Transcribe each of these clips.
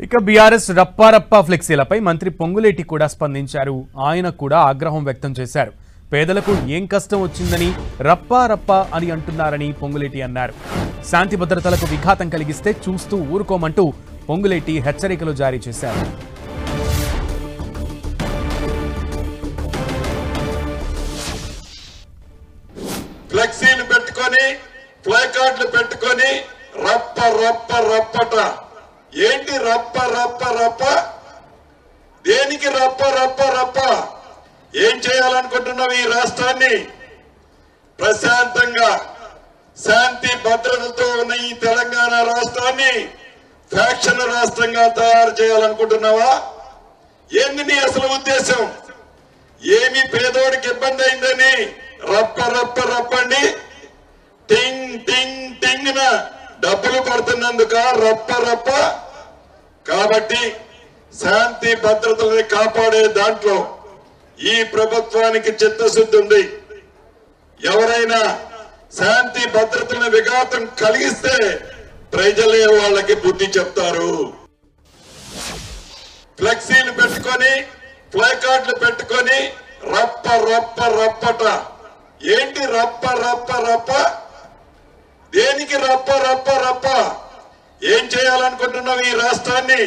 ఇక బీఆర్ఎస్ రప్పారప్పా ఫ్లెక్సీలపై మంత్రి పొంగులేటి కూడా స్పందించారు. ఆయన కూడా ఆగ్రహం వ్యక్తం చేశారు. పేదలకు ఏం కష్టం వచ్చిందని రప్పారప్పా అని అంటున్నారని పొంగులేటి అన్నారు. శాంతి భద్రతలకు విఘాతం కలిగిస్తే చూస్తూ ఊరుకోమంటూ పొంగులేటి హెచ్చరికలు జారీ చేశారు. ఫ్లెక్సీలు పెట్టుకొని ప్లేకార్డులు పెట్టుకొని రప్ప రప్ప రప్పట. ఏంటి రప్ప రప్ప రప్ప? దేనికి రప్ప రప్ప రప్ప? ఏం చేయాలనుకుంటున్నావు? ఈ రాష్ట్రాన్ని ప్రశాంతంగా శాంతి భద్రతతో ఉన్న ఈ తెలంగాణ రాష్ట్రాన్ని ఫ్యాక్షన్ రాష్ట్రంగా తయారు చేయాలనుకుంటున్నావా? ఏంది నీ అసలు ఉద్దేశం? ఏమి పేదోడికి ఇబ్బంది అయిందని రప్ప రప్ప రప్పండి. టింగ్ టింగ్ టింగ్ న డబ్బులు పడుతున్నందుక రప్ప రప్ప. కాబట్టి శాంతి భద్రతల్ని కాపాడే దాంట్లో ఈ ప్రభుత్వానికి చిత్తశుద్ధి ఉంది. ఎవరైనా శాంతి భద్రతలను విఘాతం కలిగిస్తే ప్రజలే వాళ్ళకి బుద్ధి చెప్తారు. ఫ్లెక్సీలు పెట్టుకొని ప్లేకార్డులు పెట్టుకొని రప్ప రప్ప రప్పట. ఏంటి రప్ప రప్ప రప్ప? దేనికి రప్ప రప్ప రప్ప? ఏం చేయాలనుకుంటున్నావు? ఈ రాష్ట్రాన్ని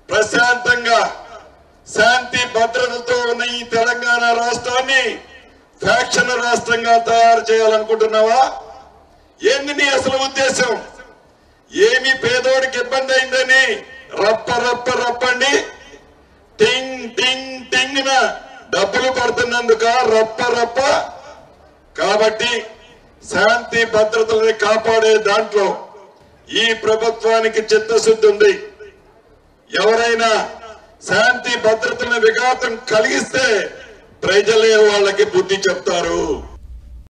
ప్రశాంతంగా శాంతి భద్రతతో ఉన్న ఈ తెలంగాణ రాష్ట్రాన్ని ఫ్యాక్షన్ రాష్ట్రంగా తయారు చేయాలనుకుంటున్నావా? ఏంది నీ అసలు ఉద్దేశం? ఏమి పేదోడికి ఇబ్బంది అయిందని రప్ప రప్ప రప్పండి. టింగ్ టింగ్ టింగ్ న డబ్బులు పడుతున్నందుక రప్ప రప్ప. కాబట్టి శాంతి భద్రతల్ని కాపాడే దాంట్లో ఈ ప్రభుత్వానికి చిత్తశుద్ధి ఉంది. ఎవరైనా శాంతి భద్రతలను విఘాతం కలిగిస్తే ప్రజలే వాళ్ళకి బుద్ధి చెప్తారు.